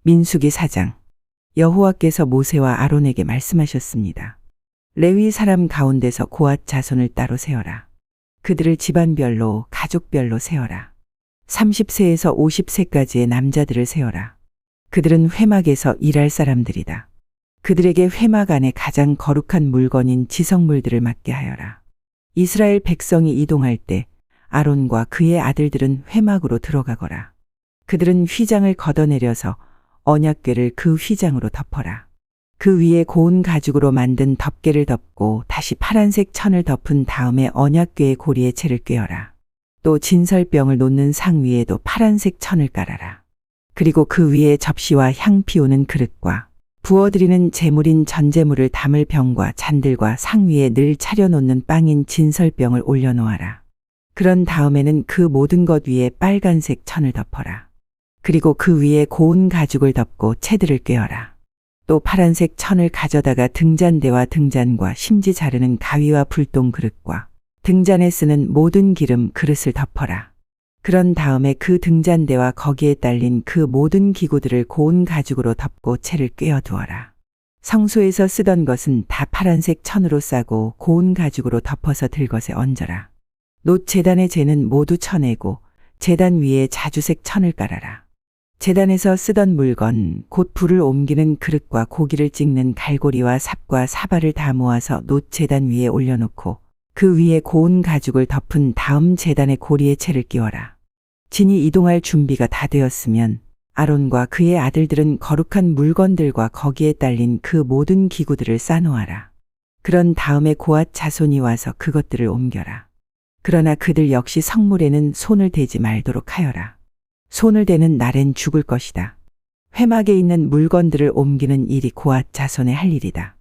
민수기 4장. 여호와께서 모세와 아론에게 말씀하셨습니다. 레위 사람 가운데서 고앗 자손을 따로 세어라. 그들을 집안별로 가족별로 세어라. 30세에서 50세까지의 남자들을 세어라. 그들은 회막에서 일할 사람들이다. 그들에게 회막 안에 가장 거룩한 물건인 지성물들을 맡게 하여라. 이스라엘 백성이 이동할 때 아론과 그의 아들들은 회막으로 들어가거라. 그들은 휘장을 걷어내려서 언약궤를 그 휘장으로 덮어라. 그 위에 고운 가죽으로 만든 덮개를 덮고 다시 파란색 천을 덮은 다음에 언약궤의 고리에 채를 꿰어라. 또 진설병을 놓는 상 위에도 파란색 천을 깔아라. 그리고 그 위에 접시와 향 피우는 그릇과 부어드리는 제물인 전제물을 담을 병과 잔들과 상 위에 늘 차려놓는 빵인 진설병을 올려놓아라. 그런 다음에는 그 모든 것 위에 빨간색 천을 덮어라. 그리고 그 위에 고운 가죽을 덮고 채들을 꿰어라. 또 파란색 천을 가져다가 등잔대와 등잔과 심지 자르는 가위와 불똥 그릇과 등잔에 쓰는 모든 기름 그릇을 덮어라. 그런 다음에 그 등잔대와 거기에 딸린 그 모든 기구들을 고운 가죽으로 덮고 채를 꿰어 두어라. 성소에서 쓰던 것은 다 파란색 천으로 싸고 고운 가죽으로 덮어서 들것에 얹어라. 놋 제단의 재는 모두 쳐내고 제단 위에 자주색 천을 깔아라. 제단에서 쓰던 물건, 곧 불을 옮기는 그릇과 고기를 찍는 갈고리와 삽과 사발을 다 모아서 놋 제단 위에 올려놓고 그 위에 고운 가죽을 덮은 다음 제단의 고리에 채를 끼워라. 진이 이동할 준비가 다 되었으면 아론과 그의 아들들은 거룩한 물건들과 거기에 딸린 그 모든 기구들을 싸놓아라. 그런 다음에 고앗 자손이 와서 그것들을 옮겨라. 그러나 그들 역시 성물에는 손을 대지 말도록 하여라. 손을 대는 날엔 죽을 것이다. 회막에 있는 물건들을 옮기는 일이 고앗 자손의 할 일이다.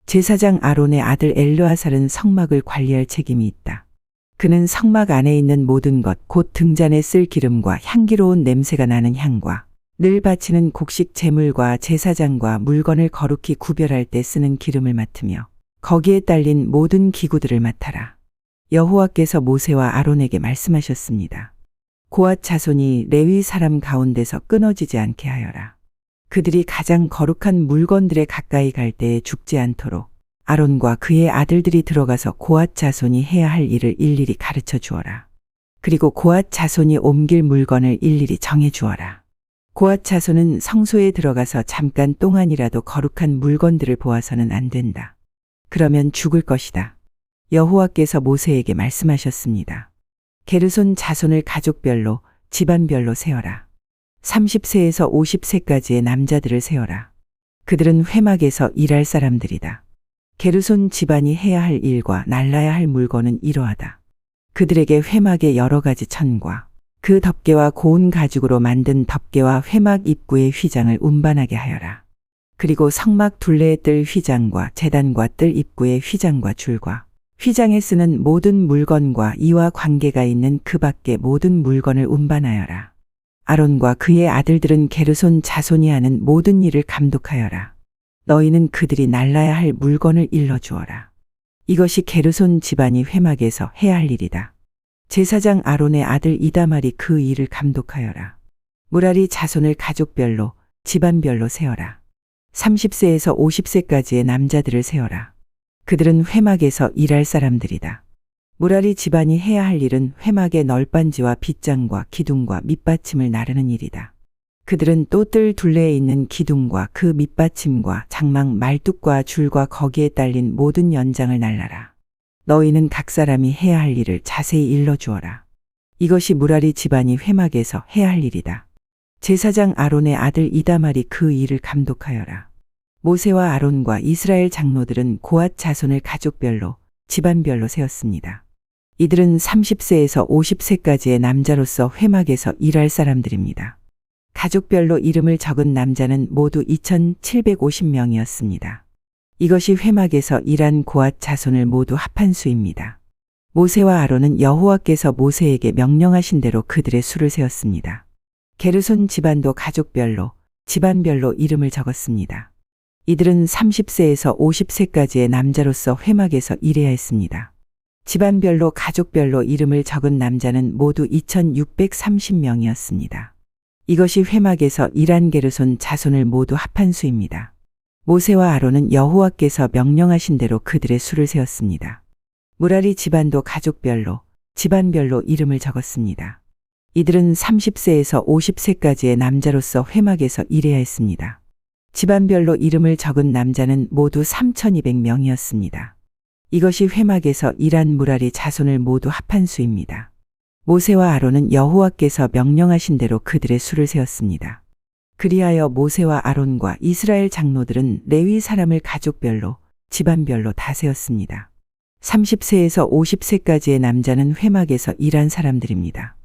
제사장 아론의 아들 엘르아살은 성막을 관리할 책임이 있다. 그는 성막 안에 있는 모든 것, 곧 등잔에 쓸 기름과 향기로운 냄새가 나는 향과 늘 바치는 곡식 제물과 제사장과 물건을 거룩히 구별할 때 쓰는 기름을 맡으며 거기에 딸린 모든 기구들을 맡아라. 여호와께서 모세와 아론에게 말씀하셨습니다. 고앗 자손이 레위 사람 가운데서 끊어지지 않게 하여라. 그들이 가장 거룩한 물건들에 가까이 갈 때에 죽지 않도록 아론과 그의 아들들이 들어가서 고앗 자손이 해야 할 일을 일일이 가르쳐 주어라. 그리고 고앗 자손이 옮길 물건을 일일이 정해 주어라. 고앗 자손은 성소에 들어가서 잠깐 동안이라도 거룩한 물건들을 보아서는 안 된다. 그러면 죽을 것이다. 여호와께서 모세에게 말씀하셨습니다. 게르손 자손을 가족별로 집안별로 세어라. 30세에서 50세까지의 남자들을 세어라. 그들은 회막에서 일할 사람들이다. 게르손 집안이 해야 할 일과 날라야 할 물건은 이러하다. 그들에게 회막의 여러 가지 천과 그 덮개와 고운 가죽으로 만든 덮개와 회막 입구의 휘장을 운반하게 하여라. 그리고 성막 둘레에 뜰 휘장과 제단과 뜰 입구의 휘장과 줄과 휘장에 쓰는 모든 물건과 이와 관계가 있는 그 밖의 모든 물건을 운반하여라. 아론과 그의 아들들은 게르손 자손이 하는 모든 일을 감독하여라. 너희는 그들이 날라야 할 물건을 일러주어라. 이것이 게르손 집안이 회막에서 해야 할 일이다. 제사장 아론의 아들 이다말이 그 일을 감독하여라. 무라리 자손을 가족별로 집안별로 세어라. 30세에서 50세까지의 남자들을 세어라. 그들은 회막에서 일할 사람들이다. 무라리 집안이 해야 할 일은 회막의 널빤지와 빗장과 기둥과 밑받침을 나르는 일이다. 그들은 또 뜰 둘레에 있는 기둥과 그 밑받침과 장막 말뚝과 줄과 거기에 딸린 모든 연장을 날라라. 너희는 각 사람이 해야 할 일을 자세히 일러주어라. 이것이 무라리 집안이 회막에서 해야 할 일이다. 제사장 아론의 아들 이다말이 그 일을 감독하여라. 모세와 아론과 이스라엘 장로들은 고앗 자손을 가족별로 집안별로 세웠습니다. 이들은 30세에서 50세까지의 남자로서 회막에서 일할 사람들입니다. 가족별로 이름을 적은 남자는 모두 2,750명이었습니다. 이것이 회막에서 일한 고앗 자손을 모두 합한 수입니다. 모세와 아론은 여호와께서 모세에게 명령하신 대로 그들의 수를 세었습니다. 게르손 집안도 가족별로 집안별로 이름을 적었습니다. 이들은 30세에서 50세까지의 남자로서 회막에서 일해야 했습니다. 집안별로 가족별로 이름을 적은 남자는 모두 2,630명이었습니다. 이것이 회막에서 일한 게르손 자손을 모두 합한 수입니다. 모세와 아론은 여호와께서 명령하신 대로 그들의 수를 세었습니다. 무라리 집안도 가족별로, 집안별로 이름을 적었습니다. 이들은 30세에서 50세까지의 남자로서 회막에서 일해야 했습니다. 집안별로 이름을 적은 남자는 모두 3,200명이었습니다. 이것이 회막에서 일한 무라리 자손을 모두 합한 수입니다. 모세와 아론은 여호와께서 명령하신 대로 그들의 수를 세었습니다. 그리하여 모세와 아론과 이스라엘 장로들은 레위 사람을 가족별로, 집안별로 다 세었습니다. 30세에서 50세까지의 남자는 회막에서 일한 사람들입니다.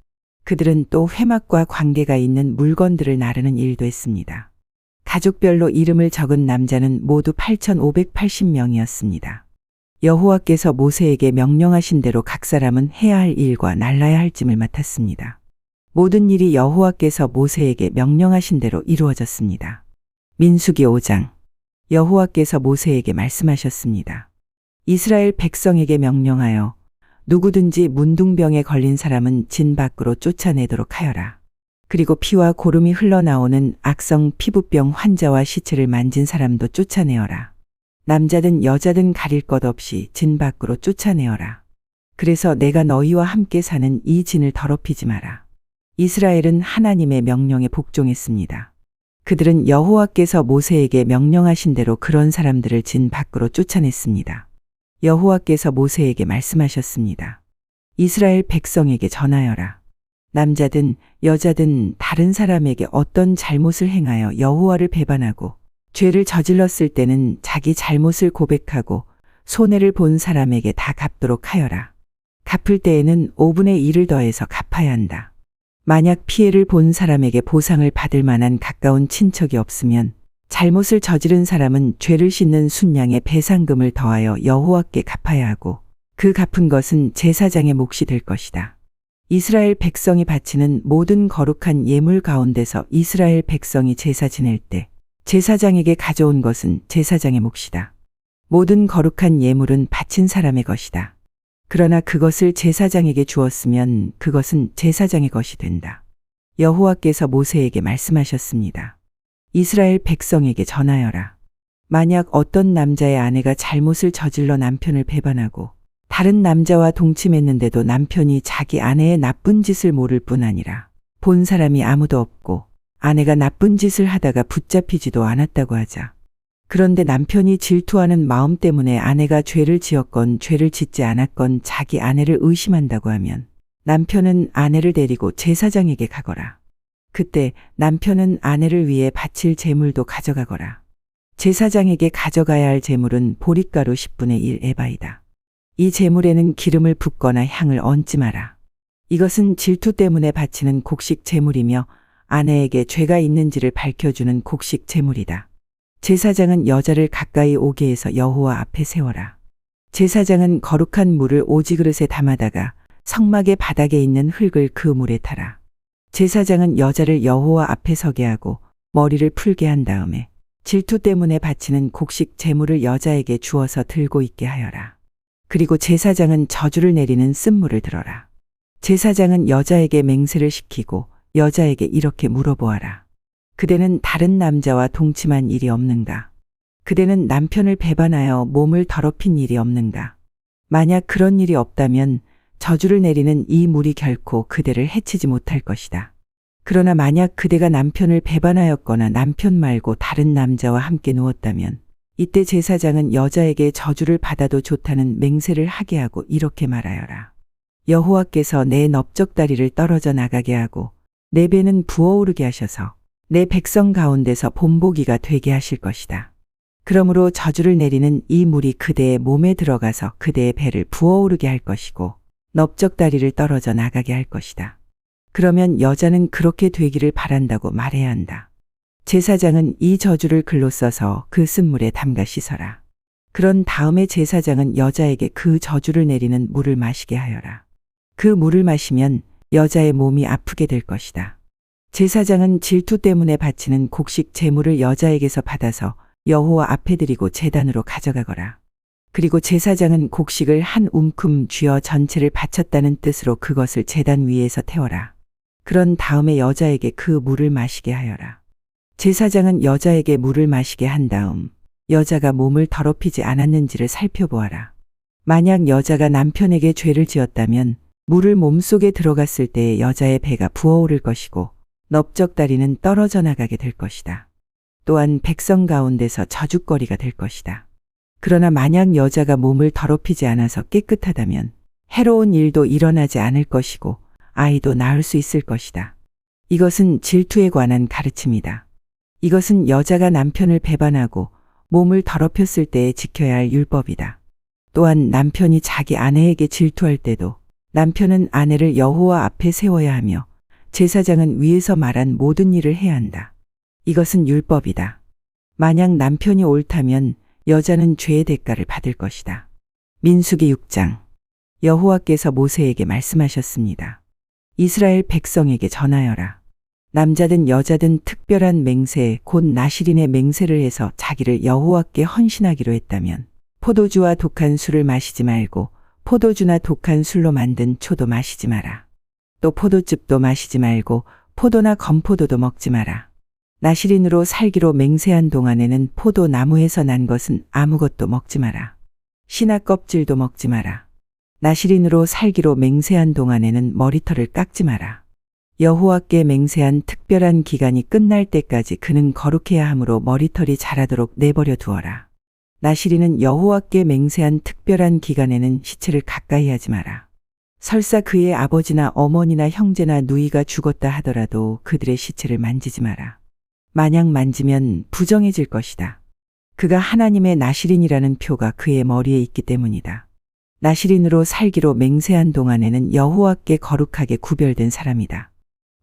그들은 또 회막과 관계가 있는 물건들을 나르는 일도 했습니다. 가족별로 이름을 적은 남자는 모두 8,580명이었습니다. 여호와께서 모세에게 명령하신 대로 각 사람은 해야 할 일과 날라야 할 짐을 맡았습니다. 모든 일이 여호와께서 모세에게 명령하신 대로 이루어졌습니다. 민수기 5장. 여호와께서 모세에게 말씀하셨습니다. 이스라엘 백성에게 명령하여 누구든지 문둥병에 걸린 사람은 진 밖으로 쫓아내도록 하여라. 그리고 피와 고름이 흘러나오는 악성 피부병 환자와 시체를 만진 사람도 쫓아내어라. 남자든 여자든 가릴 것 없이 진 밖으로 쫓아내어라. 그래서 내가 너희와 함께 사는 이 진을 더럽히지 마라. 이스라엘은 하나님의 명령에 복종했습니다. 그들은 여호와께서 모세에게 명령하신 대로 그런 사람들을 진 밖으로 쫓아냈습니다. 여호와께서 모세에게 말씀하셨습니다. 이스라엘 백성에게 전하여라. 남자든 여자든 다른 사람에게 어떤 잘못을 행하여 여호와를 배반하고 죄를 저질렀을 때는 자기 잘못을 고백하고 손해를 본 사람에게 다 갚도록 하여라. 갚을 때에는 5분의 1을 더해서 갚아야 한다. 만약 피해를 본 사람에게 보상을 받을 만한 가까운 친척이 없으면 잘못을 저지른 사람은 죄를 씻는 순양의 배상금을 더하여 여호와께 갚아야 하고 그 갚은 것은 제사장의 몫이 될 것이다. 이스라엘 백성이 바치는 모든 거룩한 예물 가운데서 이스라엘 백성이 제사 지낼 때 제사장에게 가져온 것은 제사장의 몫이다. 모든 거룩한 예물은 바친 사람의 것이다. 그러나 그것을 제사장에게 주었으면 그것은 제사장의 것이 된다. 여호와께서 모세에게 말씀하셨습니다. 이스라엘 백성에게 전하여라. 만약 어떤 남자의 아내가 잘못을 저질러 남편을 배반하고 다른 남자와 동침했는데도 남편이 자기 아내의 나쁜 짓을 모를 뿐 아니라 본 사람이 아무도 없고 아내가 나쁜 짓을 하다가 붙잡히지도 않았다고 하자. 그런데 남편이 질투하는 마음 때문에 아내가 죄를 지었건 죄를 짓지 않았건 자기 아내를 의심한다고 하면 남편은 아내를 데리고 제사장에게 가거라. 그때 남편은 아내를 위해 바칠 제물도 가져가거라. 제사장에게 가져가야 할 제물은 보릿가루 10분의 1 에바이다. 이 제물에는 기름을 붓거나 향을 얹지 마라. 이것은 질투 때문에 바치는 곡식 제물이며 아내에게 죄가 있는지를 밝혀주는 곡식 제물이다. 제사장은 여자를 가까이 오게 해서 여호와 앞에 세워라. 제사장은 거룩한 물을 오지그릇에 담아다가 성막의 바닥에 있는 흙을 그 물에 타라. 제사장은 여자를 여호와 앞에 서게 하고 머리를 풀게 한 다음에 질투 때문에 바치는 곡식 제물을 여자에게 주어서 들고 있게 하여라. 그리고 제사장은 저주를 내리는 쓴물을 들어라. 제사장은 여자에게 맹세를 시키고 여자에게 이렇게 물어보아라. 그대는 다른 남자와 동침한 일이 없는가? 그대는 남편을 배반하여 몸을 더럽힌 일이 없는가? 만약 그런 일이 없다면 저주를 내리는 이 물이 결코 그대를 해치지 못할 것이다. 그러나 만약 그대가 남편을 배반하였거나 남편 말고 다른 남자와 함께 누웠다면 이때 제사장은 여자에게 저주를 받아도 좋다는 맹세를 하게 하고 이렇게 말하여라. 여호와께서 내 넓적다리를 떨어져 나가게 하고 내 배는 부어오르게 하셔서 내 백성 가운데서 본보기가 되게 하실 것이다. 그러므로 저주를 내리는 이 물이 그대의 몸에 들어가서 그대의 배를 부어오르게 할 것이고 넓적다리를 떨어져 나가게 할 것이다. 그러면 여자는 그렇게 되기를 바란다고 말해야 한다. 제사장은 이 저주를 글로 써서 그 쓴물에 담가 씻어라. 그런 다음에 제사장은 여자에게 그 저주를 내리는 물을 마시게 하여라. 그 물을 마시면 여자의 몸이 아프게 될 것이다. 제사장은 질투 때문에 바치는 곡식 제물을 여자에게서 받아서 여호와 앞에 드리고 제단으로 가져가거라. 그리고 제사장은 곡식을 한 움큼 쥐어 전체를 바쳤다는 뜻으로 그것을 제단 위에서 태워라. 그런 다음에 여자에게 그 물을 마시게 하여라. 제사장은 여자에게 물을 마시게 한 다음 여자가 몸을 더럽히지 않았는지를 살펴보아라. 만약 여자가 남편에게 죄를 지었다면 물을 몸속에 들어갔을 때에 여자의 배가 부어오를 것이고 넓적다리는 떨어져 나가게 될 것이다. 또한 백성 가운데서 저주거리가 될 것이다. 그러나 만약 여자가 몸을 더럽히지 않아서 깨끗하다면 해로운 일도 일어나지 않을 것이고 아이도 낳을 수 있을 것이다. 이것은 질투에 관한 가르침이다. 이것은 여자가 남편을 배반하고 몸을 더럽혔을 때에 지켜야 할 율법이다. 또한 남편이 자기 아내에게 질투할 때도 남편은 아내를 여호와 앞에 세워야 하며 제사장은 위에서 말한 모든 일을 해야 한다. 이것은 율법이다. 만약 남편이 옳다면 여자는 죄의 대가를 받을 것이다. 민수기 6장. 여호와께서 모세에게 말씀하셨습니다. 이스라엘 백성에게 전하여라. 남자든 여자든 특별한 맹세 곧 나실인의 맹세를 해서 자기를 여호와께 헌신하기로 했다면 포도주와 독한 술을 마시지 말고 포도주나 독한 술로 만든 초도 마시지 마라. 또 포도즙도 마시지 말고 포도나 건포도도 먹지 마라. 나실인으로 살기로 맹세한 동안에는 포도나무에서 난 것은 아무것도 먹지 마라. 신화 껍질도 먹지 마라. 나실인으로 살기로 맹세한 동안에는 머리털을 깎지 마라. 여호와께 맹세한 특별한 기간이 끝날 때까지 그는 거룩해야 하므로 머리털이 자라도록 내버려 두어라. 나실인은 여호와께 맹세한 특별한 기간에는 시체를 가까이 하지 마라. 설사 그의 아버지나 어머니나 형제나 누이가 죽었다 하더라도 그들의 시체를 만지지 마라. 만약 만지면 부정해질 것이다. 그가 하나님의 나실인이라는 표가 그의 머리에 있기 때문이다. 나실인으로 살기로 맹세한 동안에는 여호와께 거룩하게 구별된 사람이다.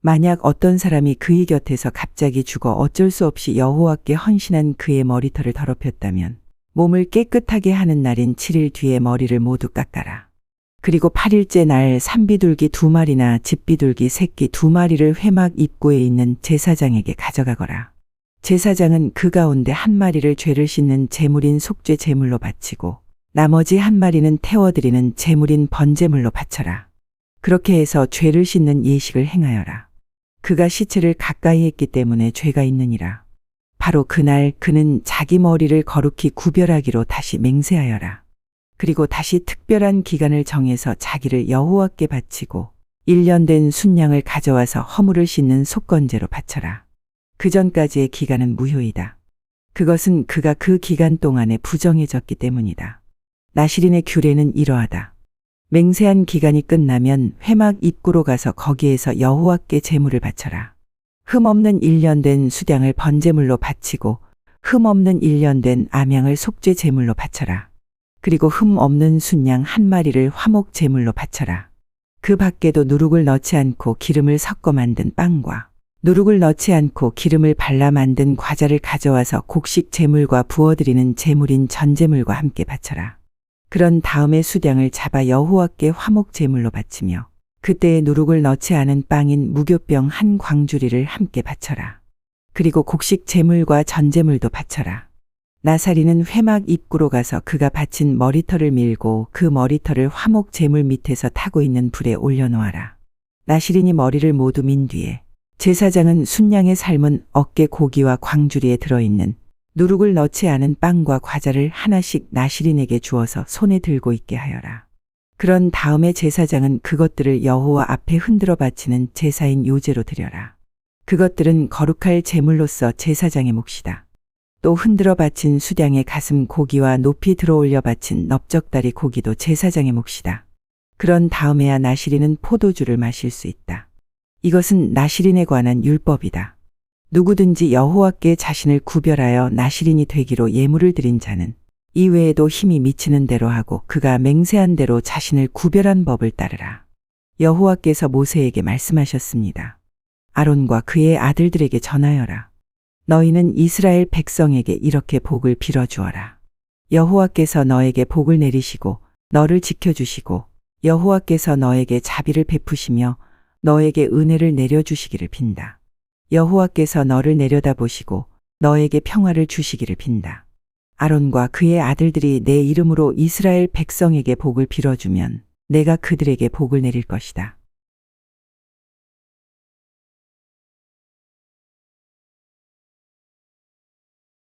만약 어떤 사람이 그의 곁에서 갑자기 죽어 어쩔 수 없이 여호와께 헌신한 그의 머리털을 더럽혔다면 몸을 깨끗하게 하는 날인 7일 뒤에 머리를 모두 깎아라. 그리고 8일째 날 산비둘기 2마리나 집비둘기 새끼 2마리를 회막 입구에 있는 제사장에게 가져가거라. 제사장은 그 가운데 1마리를 죄를 씻는 제물인 속죄 제물로 바치고 나머지 1마리는 태워드리는 제물인 번제물로 바쳐라. 그렇게 해서 죄를 씻는 예식을 행하여라. 그가 시체를 가까이 했기 때문에 죄가 있느니라. 바로 그날 그는 자기 머리를 거룩히 구별하기로 다시 맹세하여라. 그리고 다시 특별한 기간을 정해서 자기를 여호와께 바치고 1년 된 순양을 가져와서 허물을 씻는 속건제로 바쳐라. 그 전까지의 기간은 무효이다. 그것은 그가 그 기간 동안에 부정해졌기 때문이다. 나실인의 규례는 이러하다. 맹세한 기간이 끝나면 회막 입구로 가서 거기에서 여호와께 제물을 바쳐라. 흠없는 1년 된 수량을 번제물로 바치고 흠없는 1년 된 암양을 속죄 제물로 바쳐라. 그리고 흠없는 순양 1마리를 화목 제물로 바쳐라. 그 밖에도 누룩을 넣지 않고 기름을 섞어 만든 빵과 누룩을 넣지 않고 기름을 발라 만든 과자를 가져와서 곡식 제물과 부어드리는 제물인 전제물과 함께 바쳐라. 그런 다음에 수량을 잡아 여호와께 화목 제물로 바치며 그때에 누룩을 넣지 않은 빵인 무교병 1광주리를 함께 바쳐라. 그리고 곡식 제물과 전제물도 바쳐라. 나사리는 회막 입구로 가서 그가 바친 머리털을 밀고 그 머리털을 화목 제물 밑에서 타고 있는 불에 올려놓아라. 나실인이 머리를 모두 민 뒤에 제사장은 순양의 삶은 어깨 고기와 광주리에 들어있는 누룩을 넣지 않은 빵과 과자를 하나씩 나실인에게 주어서 손에 들고 있게 하여라. 그런 다음에 제사장은 그것들을 여호와 앞에 흔들어 바치는 제사인 요제로 드려라. 그것들은 거룩할 제물로서 제사장의 몫이다. 또 흔들어 바친 수량의 가슴 고기와 높이 들어올려 바친 넓적다리 고기도 제사장의 몫이다. 그런 다음에야 나실인은 포도주를 마실 수 있다. 이것은 나실인에 관한 율법이다. 누구든지 여호와께 자신을 구별하여 나실인이 되기로 예물을 드린 자는 이외에도 힘이 미치는 대로 하고 그가 맹세한 대로 자신을 구별한 법을 따르라. 여호와께서 모세에게 말씀하셨습니다. 아론과 그의 아들들에게 전하여라. 너희는 이스라엘 백성에게 이렇게 복을 빌어주어라. 여호와께서 너에게 복을 내리시고 너를 지켜주시고 여호와께서 너에게 자비를 베푸시며 너에게 은혜를 내려주시기를 빈다. 여호와께서 너를 내려다보시고 너에게 평화를 주시기를 빈다. 아론과 그의 아들들이 내 이름으로 이스라엘 백성에게 복을 빌어주면 내가 그들에게 복을 내릴 것이다.